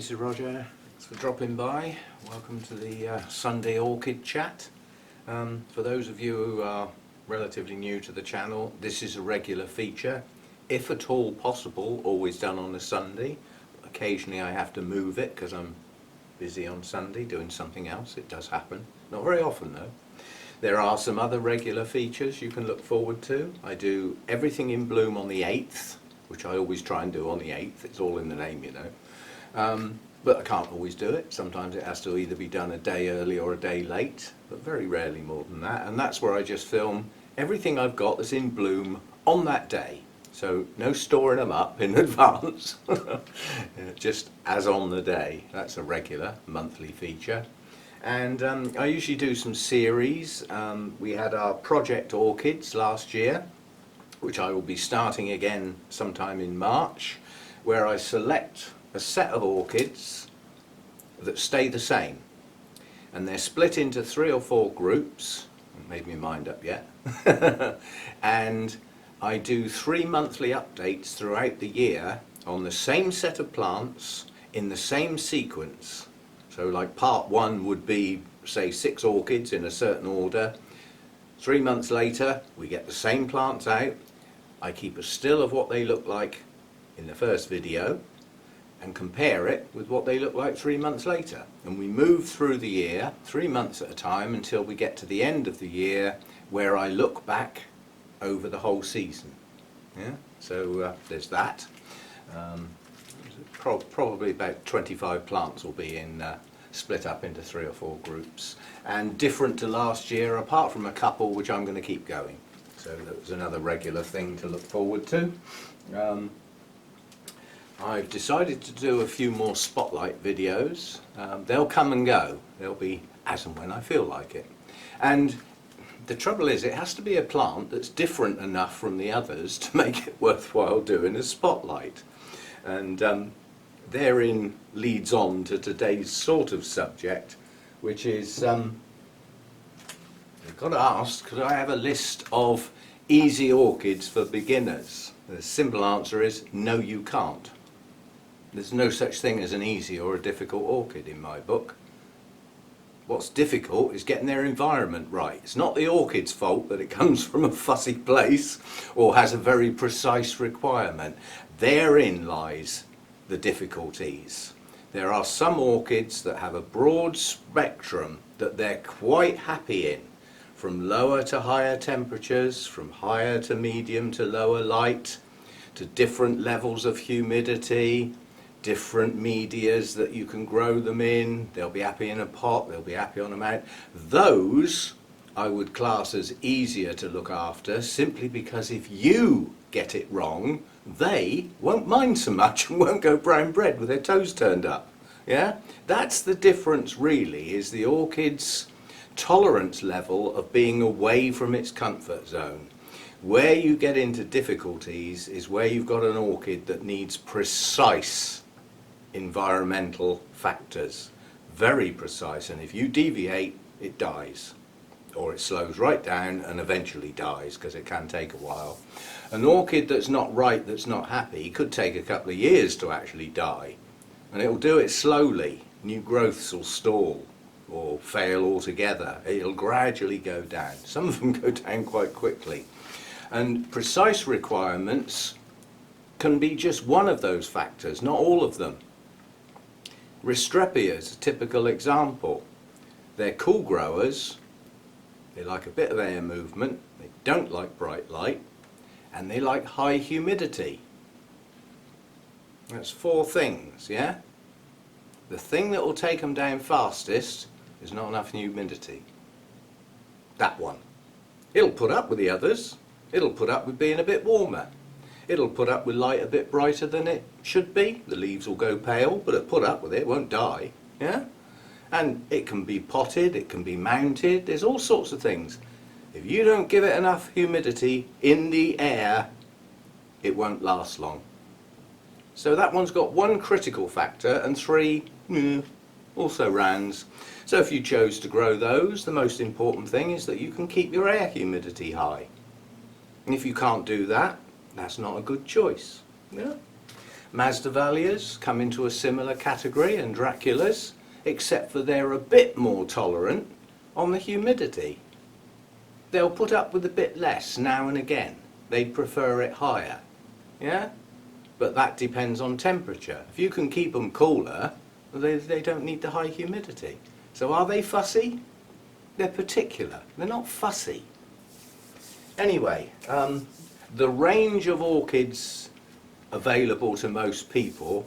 this is Roger. Thanks for dropping by. Welcome to the Sunday Orchid chat. For those of you who are relatively new to the channel, this is a regular feature. If at all possible, always done on a Sunday. Occasionally I have to move it because I'm busy on Sunday doing something else. It does happen. Not very often though. There are some other regular features you can look forward to. I do everything in bloom on the 8th, which I always try and do on the 8th. It's all in the name, you know. But I can't always do it. Sometimes it has to either be done a day early or a day late, but very rarely more than that. And that's where I just film everything I've got that's in bloom on that day. So no storing them up in advance, just as on the day. That's a regular monthly feature. And I usually do some series. We had our Project Orchids last year, which I will be starting again sometime in March, where I select a set of orchids that stay the same. And they're split into 3 or 4 groups. I haven't made my mind up yet. And I do 3 monthly updates throughout the year on the same set of plants in the same sequence. So like part 1 would be, say, 6 orchids in a certain order. 3 months later, we get the same plants out. I keep a still of what they look like in the first video and compare it with what they look like 3 months later. And we move through the year, 3 months at a time, until we get to the end of the year where I look back over the whole season. Yeah? So there's that. Probably about 25 plants will be in split up into 3 or 4 groups, and different to last year apart from a couple which I'm going to keep going. So that was another regular thing to look forward to. I've decided to do a few more spotlight videos. They'll come and go. They'll be as and when I feel like it. And the trouble is, it has to be a plant that's different enough from the others to make it worthwhile doing a spotlight. And therein leads on to today's sort of subject, which is, I've got to ask, could I have a list of easy orchids for beginners? The simple answer is no, you can't. There's no such thing as an easy or a difficult orchid in my book. What's difficult is getting their environment right. It's not the orchid's fault that it comes from a fussy place or has a very precise requirement. Therein lies the difficulties. There are some orchids that have a broad spectrum that they're quite happy in, from lower to higher temperatures, from higher to medium to lower light, to different levels of humidity, different medias that you can grow them in. They'll be happy in a pot, they'll be happy on a mat. Those I would class as easier to look after, simply because if you get it wrong, they won't mind so much and won't go brown bread with their toes turned up. Yeah? That's the difference really, is the orchid's tolerance level of being away from its comfort zone. Where you get into difficulties is where you've got an orchid that needs precise environmental factors. Very precise, and if you deviate, it dies. Or it slows right down and eventually dies, because it can take a while. An orchid that's not right, that's not happy, could take a couple of years to actually die. And it'll do it slowly. New growths will stall or fail altogether. It'll gradually go down. Some of them go down quite quickly. And precise requirements can be just one of those factors, not all of them. Restreppia is a typical example. They're cool growers. They like a bit of air movement, they don't like bright light, and they like high humidity. That's 4 things, yeah? The thing that will take them down fastest is not enough humidity. That one. It'll put up with the others. It'll put up with being a bit warmer. It'll put up with light a bit brighter than it should be. The leaves will go pale, but it'll put up with it, it won't die, yeah? And it can be potted, it can be mounted, there's all sorts of things. If you don't give it enough humidity in the air, it won't last long. So that one's got 1 critical factor and 3 also rands. So if you chose to grow those, the most important thing is that you can keep your air humidity high. And if you can't do that, that's not a good choice. Yeah? Masdevallias come into a similar category, and Draculas, except for they're a bit more tolerant on the humidity. They'll put up with a bit less now and again. They'd prefer it higher, yeah? But that depends on temperature. If you can keep them cooler, they don't need the high humidity. So are they fussy? They're particular. They're not fussy. Anyway, the range of orchids available to most people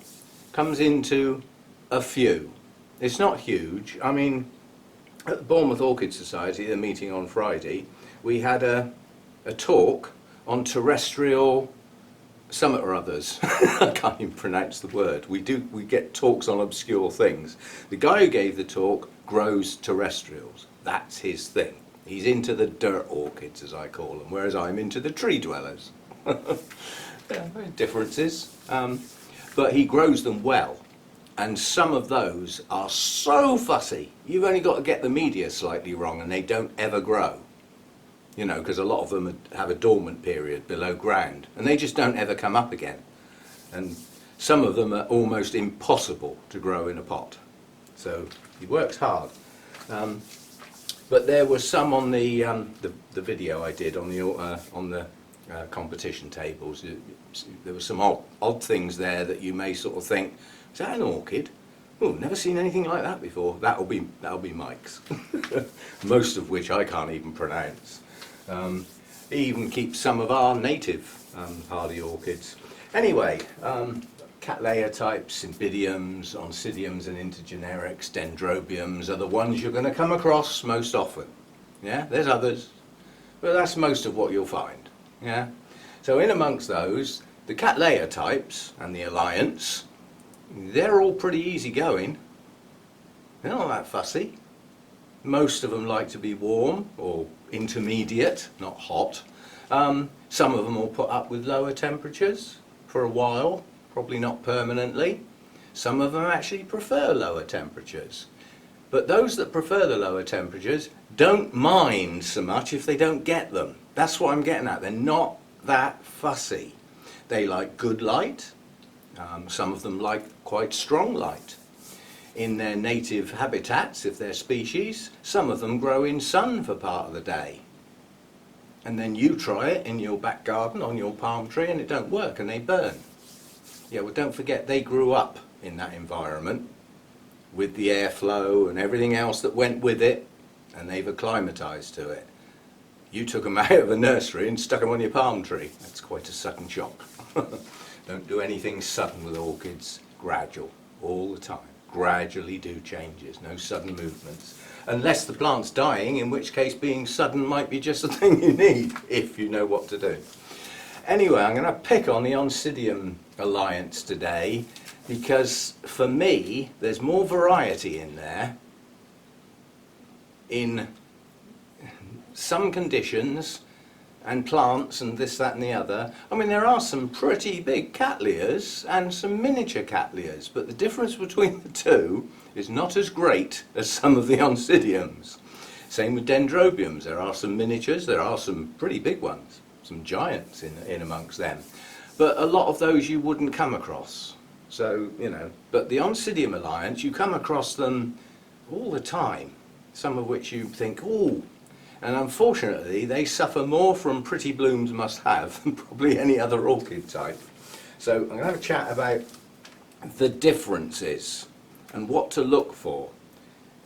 comes into a few. It's not huge. I mean, at the Bournemouth Orchid Society, the meeting on Friday, we had a talk on terrestrial something or others. I can't even pronounce the word. We get talks on obscure things. The guy who gave the talk grows terrestrials. That's his thing. He's into the dirt orchids, as I call them, whereas I'm into the tree dwellers. Differences. But he grows them well. And some of those are so fussy. You've only got to get the media slightly wrong and they don't ever grow. You know, because a lot of them have a dormant period below ground and they just don't ever come up again. And some of them are almost impossible to grow in a pot. So he works hard. But there was some on the video I did on the competition tables. There were some odd things there that you may sort of think, is that an orchid? Oh, never seen anything like that before. That'll be Mike's. Most of which I can't even pronounce. He even keeps some of our native hardy orchids. Anyway, Cattleya types, Cymbidiums, Oncidiums and intergenerics, Dendrobiums are the ones you're going to come across most often. Yeah, there's others, but that's most of what you'll find. Yeah, so in amongst those, the Cattleya types and the Alliance, they're all pretty easy going. They're not that fussy. Most of them like to be warm or intermediate, not hot. Some of them will put up with lower temperatures for a while, probably not permanently. Some of them actually prefer lower temperatures. But those that prefer the lower temperatures don't mind so much if they don't get them. That's what I'm getting at. They're not that fussy. They like good light. Some of them like quite strong light. In their native habitats, if they're species, some of them grow in sun for part of the day. And then you try it in your back garden on your palm tree and it don't work and they burn. Yeah, well, don't forget they grew up in that environment with the airflow and everything else that went with it, and they've acclimatized to it. You took them out of a nursery and stuck them on your palm tree. That's quite a sudden shock. Don't do anything sudden with orchids. Gradual, all the time. Gradually do changes, no sudden movements. Unless the plant's dying, in which case being sudden might be just the thing you need, if you know what to do. Anyway, I'm going to pick on the Oncidium Alliance today, because for me, there's more variety in there. In some conditions, and plants and this, that and the other. I mean, there are some pretty big Cattleyas and some miniature Cattleyas, but the difference between the two is not as great as some of the Oncidiums. Same with Dendrobiums. There are some miniatures, there are some pretty big ones, some giants in amongst them. But a lot of those you wouldn't come across. So, you know, but the Oncidium Alliance, you come across them all the time, some of which you think, ooh. And unfortunately, they suffer more from pretty blooms must have than probably any other orchid type. So I'm going to have a chat about the differences and what to look for.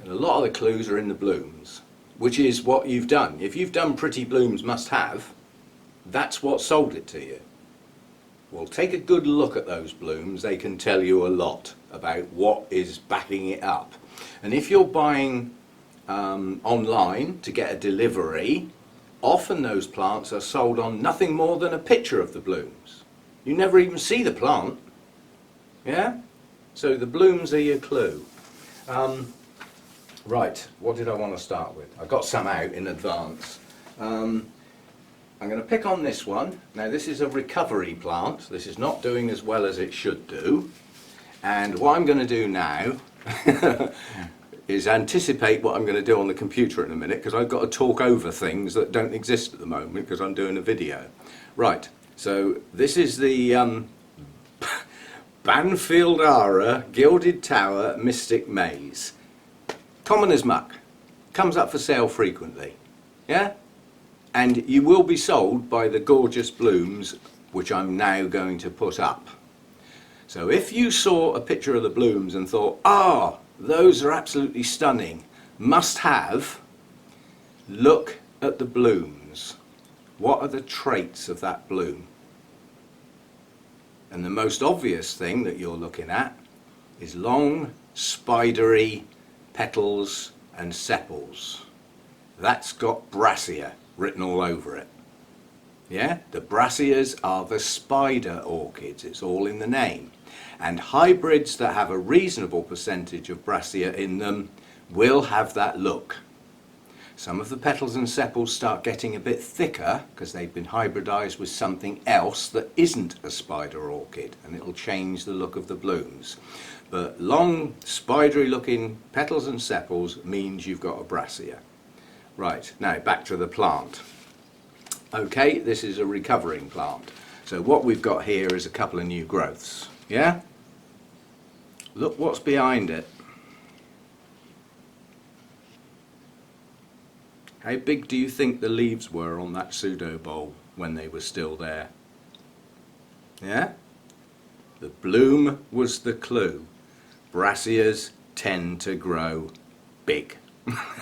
And a lot of the clues are in the blooms, which is what you've done. If you've done pretty blooms must have, that's what sold it to you. Well, take a good look at those blooms. They can tell you a lot about what is backing it up. And if you're buying online to get a delivery, often those plants are sold on nothing more than a picture of the blooms. You never even see the plant. Yeah? So the blooms are your clue. Right, what did I want to start with? I got some out in advance. I'm going to pick on this one. Now this is a recovery plant. This is not doing as well as it should do. And what I'm going to do now is anticipate what I'm going to do on the computer in a minute, because I've got to talk over things that don't exist at the moment because I'm doing a video. Right, so this is the Banfield Ara, Gilded Tower, Mystic Maze. Common as muck. Comes up for sale frequently. Yeah? And you will be sold by the gorgeous blooms which I'm now going to put up. So if you saw a picture of the blooms and thought, ah, those are absolutely stunning, must have, look at the blooms. What are the traits of that bloom? And the most obvious thing that you're looking at is long, spidery petals and sepals. That's got Brasier written all over it. Yeah, the Brasiers are the spider orchids, it's all in the name. And hybrids that have a reasonable percentage of Brasier in them will have that look. Some of the petals and sepals start getting a bit thicker because they've been hybridized with something else that isn't a spider orchid, and it'll change the look of the blooms. But long, spidery looking petals and sepals means you've got a Brasier. Right, now back to the plant. Okay, this is a recovering plant. So what we've got here is a couple of new growths. Yeah? Look what's behind it. How big do you think the leaves were on that pseudo bulb when they were still there? Yeah? The bloom was the clue. Brasiers tend to grow big.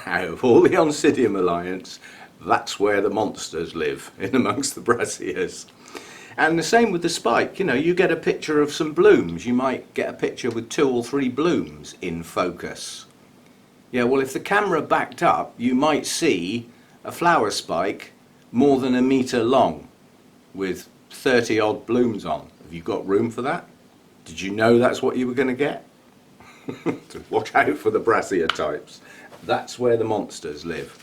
Out of all the Oncidium Alliance, that's where the monsters live, in amongst the Brasiers. And the same with the spike. You know, you get a picture of some blooms, you might get a picture with 2 or 3 blooms in focus. Yeah, well, if the camera backed up, you might see a flower spike more than 1 metre long with 30 odd blooms on. Have you got room for that? Did you know that's what you were going to get? So watch out for the Brasier types. That's where the monsters live.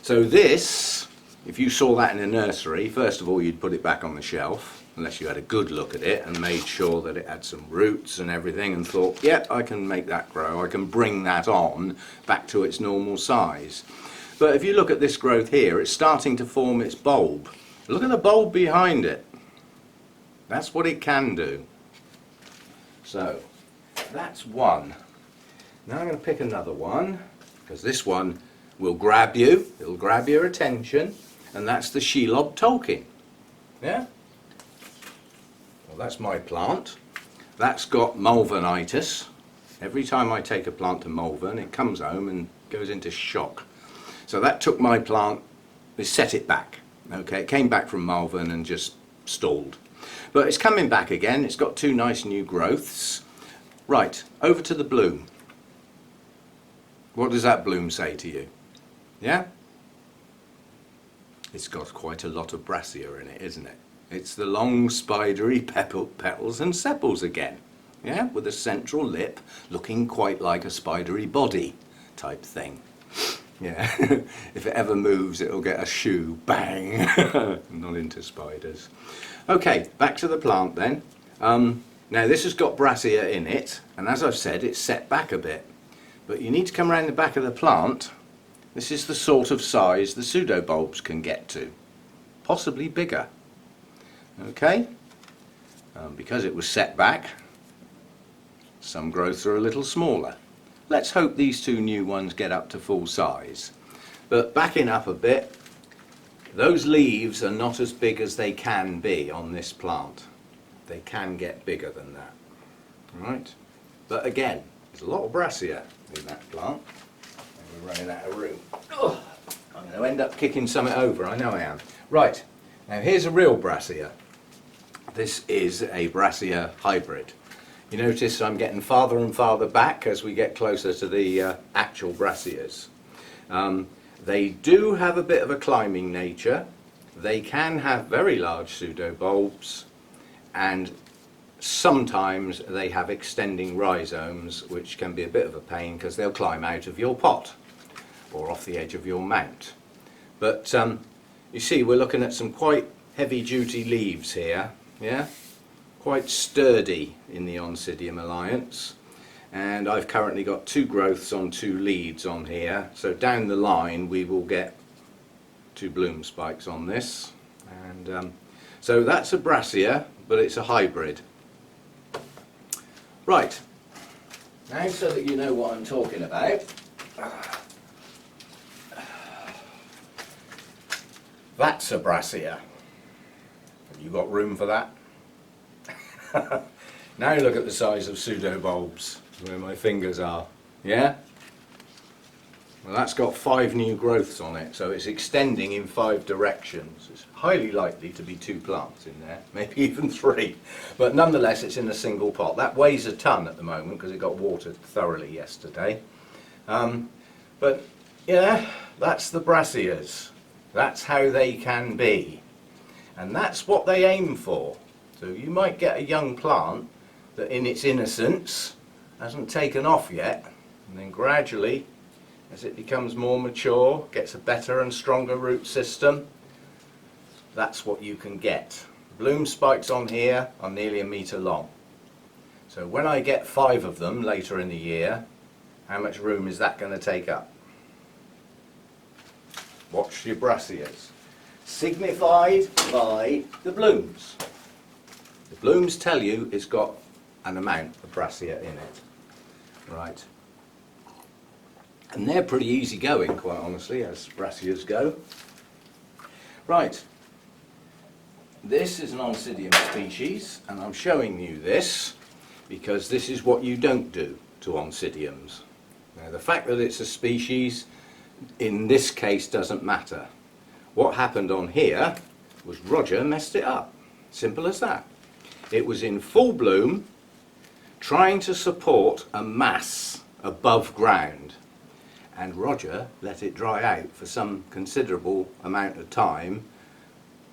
So this, if you saw that in a nursery, first of all you'd put it back on the shelf, unless you had a good look at it and made sure that it had some roots and everything and thought, yeah, I can make that grow, I can bring that on back to its normal size. But if you look at this growth here, it's starting to form its bulb. Look at the bulb behind it. That's what it can do. So that's one. Now I'm going to pick another one, because this one will grab you, it'll grab your attention, and that's the Shelob Tolkien. Yeah? Well, that's my plant. That's got mulvenitis. Every time I take a plant to Malvern, it comes home and goes into shock. So that took my plant, it set it back. Okay, it came back from Malvern and just stalled. But it's coming back again, it's got 2 nice new growths. Right, over to the bloom. What does that bloom say to you? Yeah? It's got quite a lot of Brasier in it, isn't it? It's the long spidery petals and sepals again. Yeah, with a central lip looking quite like a spidery body type thing. Yeah, if it ever moves it'll get a shoe, bang, not into spiders. Okay, back to the plant then. Now this has got Brasier in it, and as I've said, it's set back a bit. But you need to come around the back of the plant. This is the sort of size the pseudobulbs can get to, possibly bigger. Okay, because it was set back, some growths are a little smaller. Let's hope these 2 new ones get up to full size. But backing up a bit, those leaves are not as big as they can be on this plant. They can get bigger than that. Right? But again, there's a lot of Brasier in that plant. And we're running out of room. Ugh, I'm going to end up kicking something over, I know I am. Right, now here's a real Brasier. This is a Brasier Hybrid. You notice I'm getting farther and farther back as we get closer to the actual Brasiers. They do have a bit of a climbing nature. They can have very large pseudobulbs, and sometimes they have extending rhizomes, which can be a bit of a pain because they'll climb out of your pot or off the edge of your mount. But you see, we're looking at some quite heavy duty leaves here, yeah? Quite sturdy in the Oncidium Alliance. And I've currently got 2 growths on 2 leads on here, so down the line we will get 2 bloom spikes on this. And so that's a Brasier, but it's a hybrid. Right, now so that you know what I'm talking about, that's a Brasier. Have you got room for that? Now look at the size of pseudobulbs where my fingers are. Yeah? Well, that's got 5 new growths on it, so it's extending in 5 directions. It's highly likely to be 2 plants in there, maybe even 3. But nonetheless, it's in a single pot. That weighs a ton at the moment because it got watered thoroughly yesterday. But yeah, that's the Brasiers. That's how they can be. And that's what they aim for. So you might get a young plant that in its innocence hasn't taken off yet, and then gradually, as it becomes more mature, gets a better and stronger root system, that's what you can get. Bloom spikes on here are nearly a metre long. So when I get 5 of them later in the year, how much room is that going to take up? Watch your Brasiers. Signified by the blooms. The blooms tell you it's got an amount of Brasier in it. Right. And they're pretty easy going, quite honestly, as Brasiers go. Right. This is an Oncidium species, and I'm showing you this because this is what you don't do to Oncidiums. Now, the fact that it's a species in this case doesn't matter. What happened on here was Roger messed it up. Simple as that. It was in full bloom, trying to support a mass above ground, and Roger let it dry out for some considerable amount of time,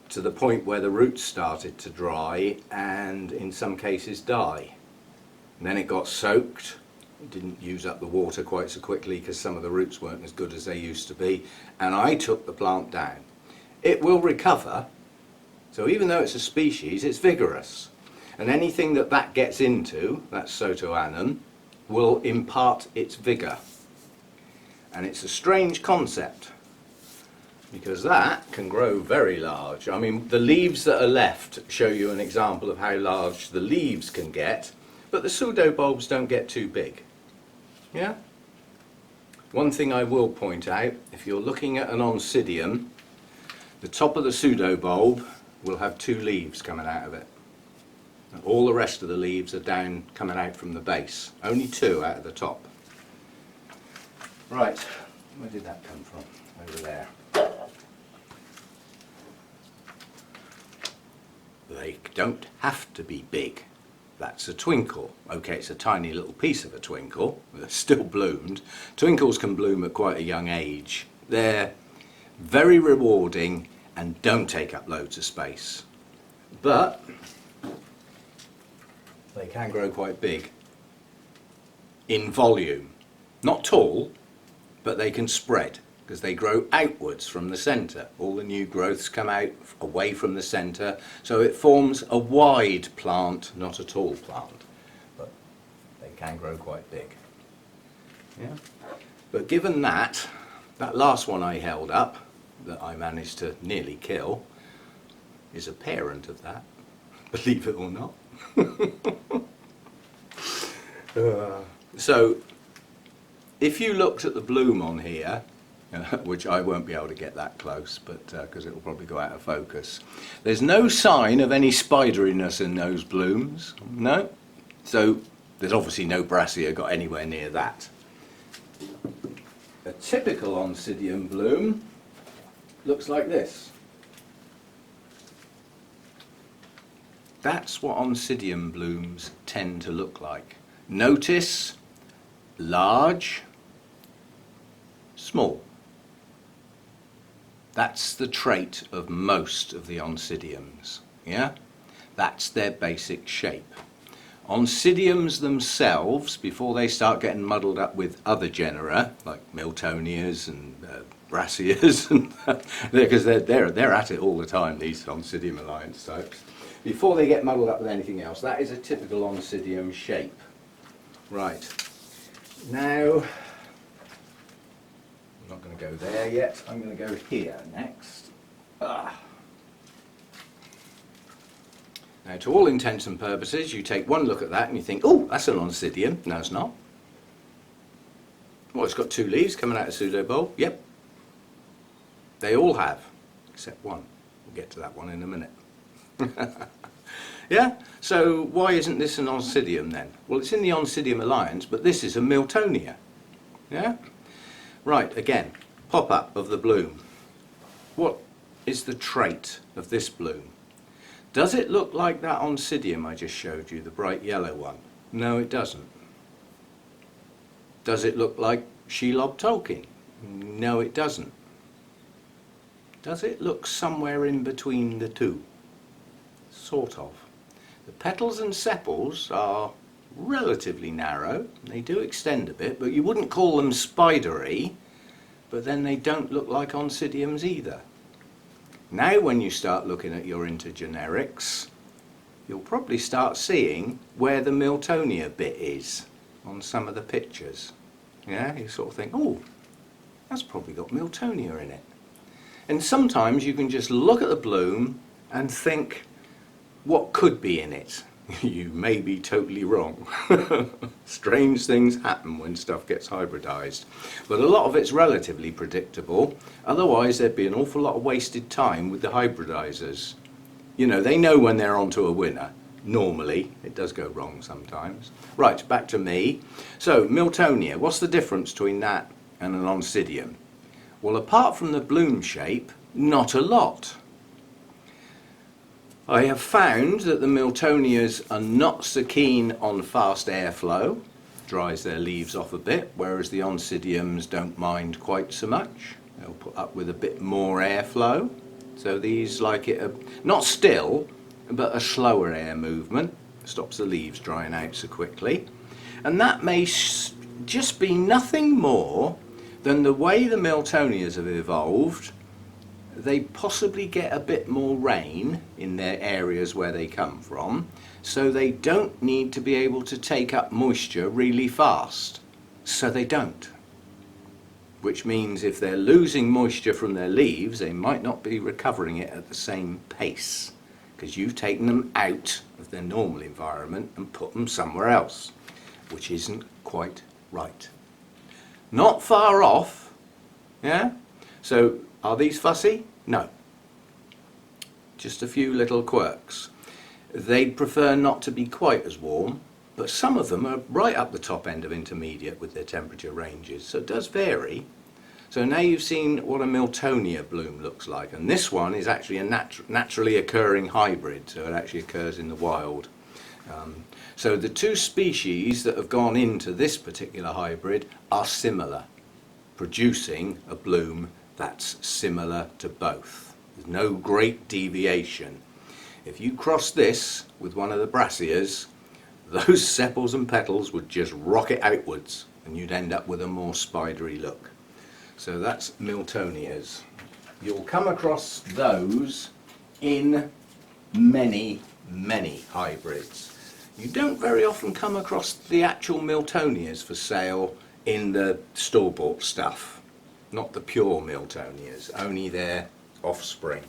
to the point where the roots started to dry and in some cases die. And then it got soaked. It didn't use up the water quite so quickly because some of the roots weren't as good as they used to be, and I took the plant down. It will recover, so even though it's a species, it's vigorous, and anything that gets into, that Sotoanum, will impart its vigour. And it's a strange concept, because that can grow very large. I mean, the leaves that are left show you an example of how large the leaves can get, but the pseudobulbs don't get too big. Yeah? One thing I will point out, if you're looking at an Oncidium, the top of the pseudobulb will have 2 leaves coming out of it. And all the rest of the leaves are down, coming out from the base. Only 2 out of the top. Right, where did that come from? Over there. They don't have to be big. That's a twinkle. Okay, it's a tiny little piece of a twinkle, but it's still bloomed. Twinkles can bloom at quite a young age. They're very rewarding and don't take up loads of space. But they can grow quite big in volume. Not tall, but they can spread because they grow outwards from the centre. All the new growths come out away from the centre, so it forms a wide plant, not a tall plant. But they can grow quite big. Yeah. But given that last one I held up, that I managed to nearly kill, is a parent of that, believe it or not. So, if you looked at the bloom on here, which I won't be able to get that close, but because it will probably go out of focus, there's no sign of any spideriness in those blooms. No? So there's obviously no Brasier got anywhere near that. A typical Oncidium bloom looks like this. That's what Oncidium blooms tend to look like. Notice large, small. That's the trait of most of the Oncidiums. Yeah? That's their basic shape. Oncidiums themselves, before they start getting muddled up with other genera, like Miltonias and Brasiers, because they're at it all the time, these Oncidium Alliance types, before they get muddled up with anything else, that is a typical Oncidium shape. Right. Now, I'm not going to go there yet, I'm going to go here next. Now Now, to all intents and purposes, you take one look at that and you think, oh, that's an Oncidium. No, it's not. Well, it's got 2 leaves coming out of pseudobulb. Yep. They all have, except one. We'll get to that one in a minute. Yeah? So why isn't this an Oncidium then? Well, it's in the Oncidium Alliance, but this is a Miltonia. Yeah? Right, again, pop-up of the bloom. What is the trait of this bloom? Does it look like that Oncidium I just showed you, the bright yellow one? No, it doesn't. Does it look like Shelob Tolkien? No, it doesn't. Does it look somewhere in between the two? Sort of. The petals and sepals are relatively narrow. They do extend a bit, but you wouldn't call them spidery, but then they don't look like Oncidiums either. Now when you start looking at your intergenerics, you'll probably start seeing where the Miltonia bit is on some of the pictures. Yeah, you sort of think, oh, that's probably got Miltonia in it. And sometimes you can just look at the bloom and think, what could be in it? You may be totally wrong. Strange things happen when stuff gets hybridized. But a lot of it's relatively predictable. Otherwise, there'd be an awful lot of wasted time with the hybridizers. You know, they know when they're onto a winner. Normally, it does go wrong sometimes. Right, back to me. So, Miltonia, what's the difference between that and an Oncidium? Well, apart from the bloom shape, not a lot. I have found that the Miltonias are not so keen on fast airflow, dries their leaves off a bit, whereas the Oncidiums don't mind quite so much. They'll put up with a bit more airflow. So these like it, not still, but a slower air movement, stops the leaves drying out so quickly. And that may just be nothing more than the way the Miltonias have evolved. They possibly get a bit more rain in their areas where they come from, so they don't need to be able to take up moisture really fast. So they don't. Which means if they're losing moisture from their leaves, they might not be recovering it at the same pace, because you've taken them out of their normal environment and put them somewhere else, which isn't quite right. Not far off, yeah? So, are these fussy? No. Just a few little quirks. They'd prefer not to be quite as warm, but some of them are right up the top end of intermediate with their temperature ranges, so it does vary. So now you've seen what a Miltonia bloom looks like, and this one is actually a naturally occurring hybrid, so it actually occurs in the wild. So the two species that have gone into this particular hybrid are similar, producing a bloom that's similar to both. There's no great deviation. If you cross this with one of the Brasiers, those sepals and petals would just rocket outwards and you'd end up with a more spidery look. So that's Miltonias. You'll come across those in many, many hybrids. You don't very often come across the actual Miltonias for sale in the store-bought stuff. Not the pure Miltonias, only their offspring.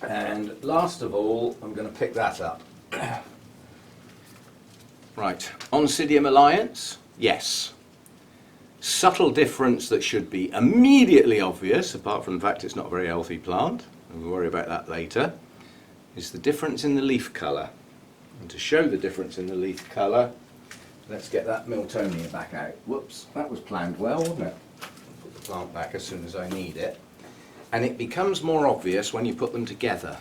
And last of all, I'm going to pick that up. Right, Oncidium Alliance, yes. Subtle difference that should be immediately obvious, apart from the fact it's not a very healthy plant, and we'll worry about that later, is the difference in the leaf colour. And to show the difference in the leaf colour, let's get that Miltonia back out. Whoops, that was planned well, wasn't it? I'll put the plant back as soon as I need it. And it becomes more obvious when you put them together.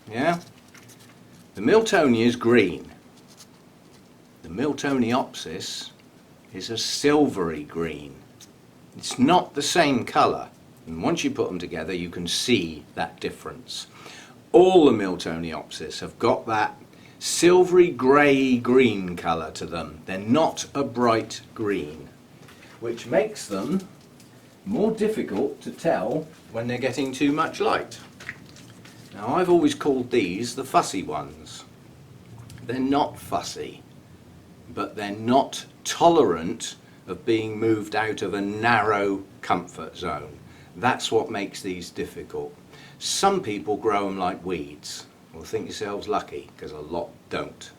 Yeah? The Miltonia is green. The Miltoniopsis is a silvery green. It's not the same colour. And once you put them together, you can see that difference. All the Miltoniopsis have got that silvery grey green colour to them. They're not a bright green, which makes them more difficult to tell when they're getting too much light. Now, I've always called these the fussy ones. They're not fussy, but they're not tolerant of being moved out of a narrow comfort zone. That's what makes these difficult. Some people grow them like weeds. Well, think yourselves lucky, because a lot don't.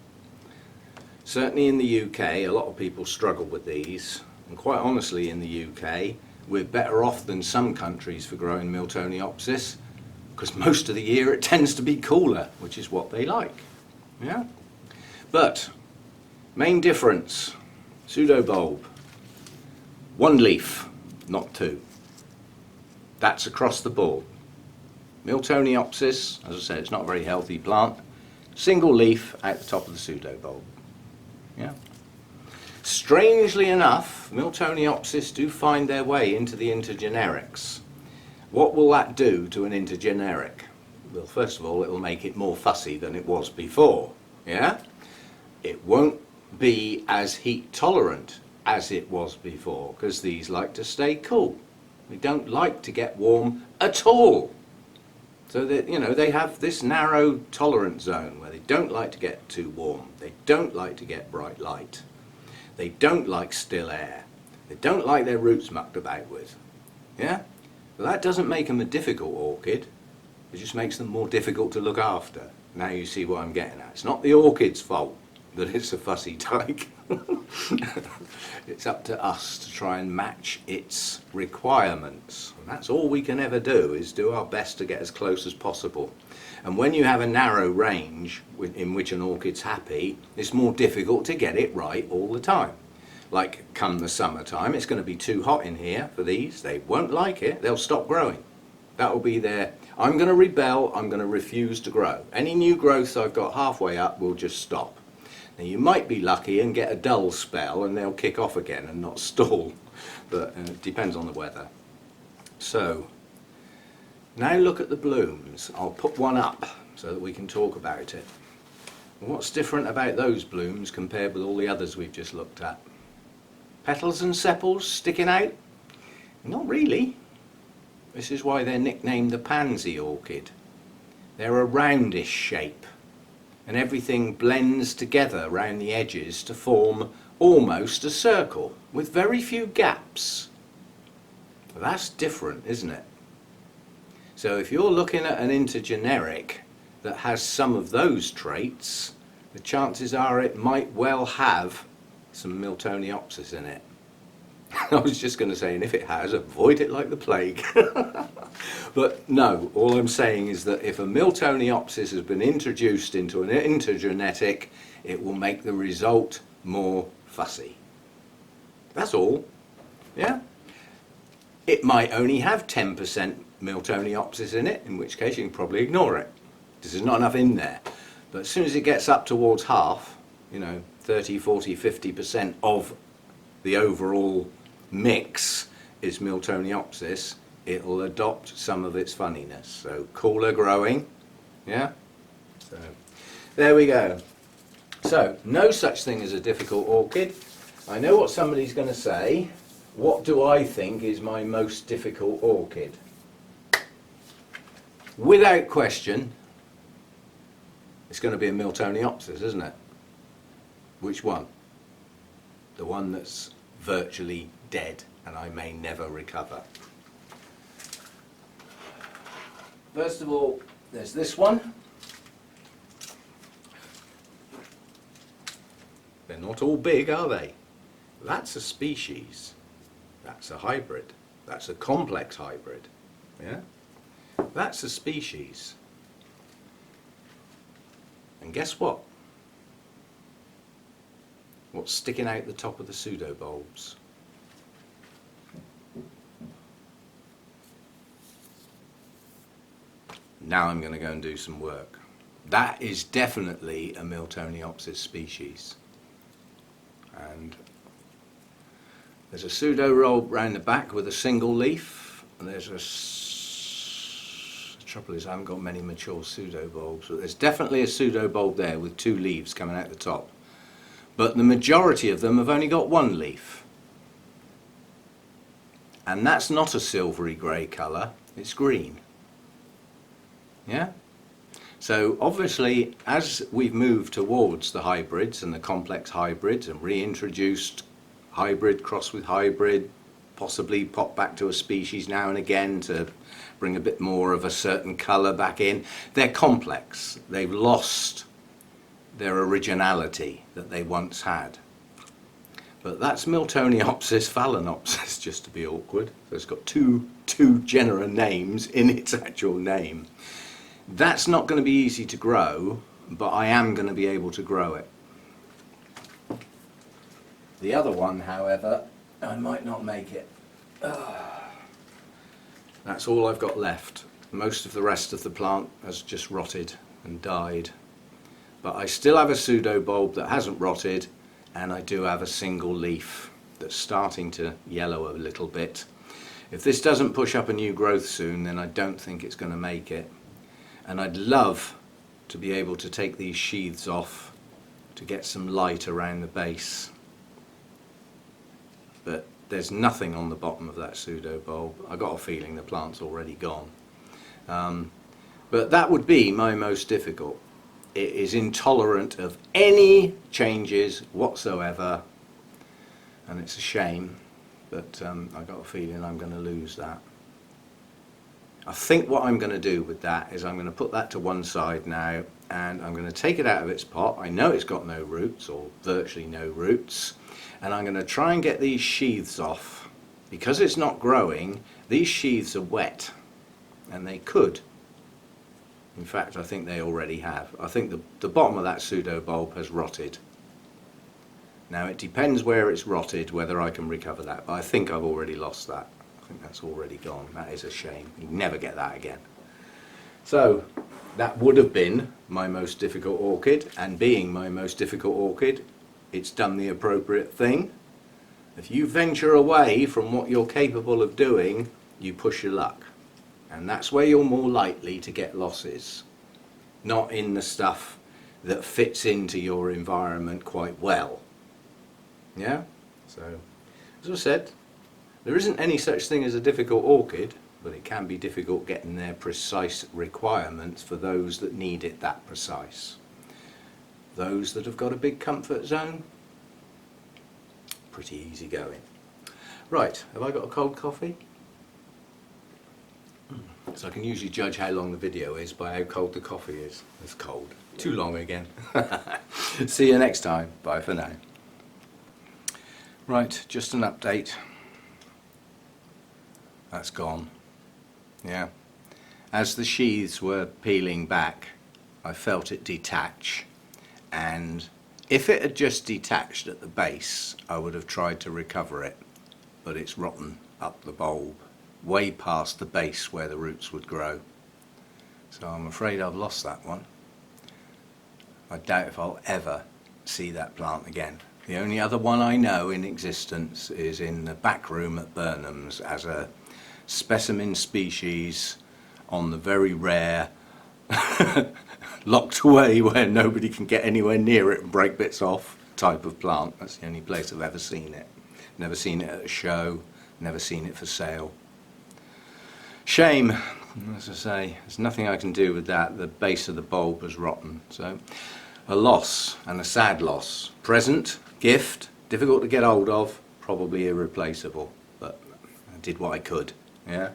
Certainly in the UK, a lot of people struggle with these, and quite honestly in the UK, we're better off than some countries for growing Miltoniopsis, because most of the year it tends to be cooler, which is what they like. Yeah? But, main difference, pseudobulb, one leaf, not two. That's across the board. Miltoniopsis, as I said, it's not a very healthy plant. Single leaf out the top of the pseudobulb. Yeah. Strangely enough, Miltoniopsis do find their way into the intergenerics. What will that do to an intergeneric? Well, first of all, it will make it more fussy than it was before. Yeah? It won't be as heat tolerant as it was before, because these like to stay cool. They don't like to get warm at all. So that, you know, they have this narrow tolerance zone where they don't like to get too warm. They don't like to get bright light. They don't like still air. They don't like their roots mucked about with. Yeah? But that doesn't make them a difficult orchid. It just makes them more difficult to look after. Now you see what I'm getting at. It's not the orchid's fault that it's a fussy tyke. It's up to us to try and match its requirements. And that's all we can ever do, is do our best to get as close as possible. And when you have a narrow range in which an orchid's happy, it's more difficult to get it right all the time. Like come the summertime, it's going to be too hot in here for these. They won't like it. They'll stop growing. That will be their, I'm going to rebel, I'm going to refuse to grow. Any new growth I've got halfway up will just stop. Now you might be lucky and get a dull spell and they'll kick off again and not stall, but it depends on the weather. So, now look at the blooms. I'll put one up so that we can talk about it. What's different about those blooms compared with all the others we've just looked at? Petals and sepals sticking out? Not really. This is why they're nicknamed the Pansy Orchid. They're a roundish shape, and everything blends together around the edges to form almost a circle with very few gaps. That's different, isn't it? So if you're looking at an intergeneric that has some of those traits, the chances are it might well have some Miltoniopsis in it. I was just going to say, and if it has, avoid it like the plague. But no, all I'm saying is that if a Miltoniopsis has been introduced into an intergenetic, it will make the result more fussy. That's all. Yeah? It might only have 10% Miltoniopsis in it, in which case you can probably ignore it. There's not enough in there. But as soon as it gets up towards half, you know, 30, 40, 50% of the overall mix is Miltoniopsis, it'll adopt some of its funniness. So cooler growing, yeah? So there we go. So no such thing as a difficult orchid. I know what somebody's going to say. What do I think is my most difficult orchid? Without question, it's going to be a Miltoniopsis, isn't it? Which one? The one that's virtually dead and I may never recover. First of all, there's this one. They're not all big, are they? That's a species. That's a hybrid. That's a complex hybrid. Yeah? That's a species. And guess what? What's sticking out the top of the pseudobulbs? Now I'm going to go and do some work. That is definitely a Miltoniopsis species. And there's a pseudobulb round the back with a single leaf. And there's the trouble is I haven't got many mature pseudobulbs, but there's definitely a pseudobulb there with two leaves coming out the top. But the majority of them have only got one leaf. And that's not a silvery grey colour, it's green. Yeah? So obviously, as we've moved towards the hybrids and the complex hybrids and reintroduced hybrid cross with hybrid, possibly pop back to a species now and again to bring a bit more of a certain colour back in. They're complex. They've lost their originality that they once had. But that's Miltoniopsis phalaenopsis, just to be awkward. So it's got two genera names in its actual name. That's not going to be easy to grow, but I am going to be able to grow it. The other one, however, I might not make it. That's all I've got left. Most of the rest of the plant has just rotted and died. But I still have a pseudo bulb that hasn't rotted, and I do have a single leaf that's starting to yellow a little bit. If this doesn't push up a new growth soon, then I don't think it's going to make it. And I'd love to be able to take these sheaths off to get some light around the base. But there's nothing on the bottom of that pseudo bulb. I got a feeling the plant's already gone. But that would be my most difficult. It is intolerant of any changes whatsoever, and it's a shame, but I got a feeling I'm going to lose that. I think what I'm going to do with that is I'm going to put that to one side now, and I'm going to take it out of its pot. I know it's got no roots, or virtually no roots, and I'm going to try and get these sheaths off. Because it's not growing, these sheaths are wet, and they could. In fact, I think they already have. I think the bottom of that pseudo bulb has rotted. Now it depends where it's rotted, whether I can recover that, but I think I've already lost that. I think that's already gone. That is a shame. You never get that again. So that would have been my most difficult orchid, and being my most difficult orchid, it's done the appropriate thing. If you venture away from what you're capable of doing, you push your luck. And that's where you're more likely to get losses, not in the stuff that fits into your environment quite well. Yeah? So, as I said, there isn't any such thing as a difficult orchid, but it can be difficult getting their precise requirements for those that need it that precise. Those that have got a big comfort zone, pretty easy going. Right, have I got a cold coffee? So I can usually judge how long the video is by how cold the coffee is. It's cold. Too long again. See you next time. Bye for now. Right, just an update. That's gone. Yeah. As the sheaths were peeling back, I felt it detach. And if it had just detached at the base, I would have tried to recover it. But it's rotten up the bulb, way past the base where the roots would grow. So I'm afraid I've lost that one. I doubt if I'll ever see that plant again. The only other one I know in existence is in the back room at Burnham's as a specimen species on the very rare locked away where nobody can get anywhere near it and break bits off type of plant. That's the only place I've ever seen it. Never seen it at a show, never seen it for sale. Shame, as I say, there's nothing I can do with that. The base of the bulb was rotten. So a loss, and a sad loss. Present, gift, difficult to get hold of, probably irreplaceable, but I did what I could. Yeah.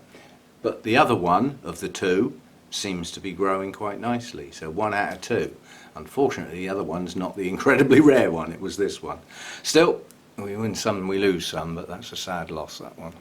But the other one of the two seems to be growing quite nicely, so 1 out of 2. Unfortunately, the other one's not the incredibly rare one, it was this one. Still, we win some and we lose some, but that's a sad loss, that one.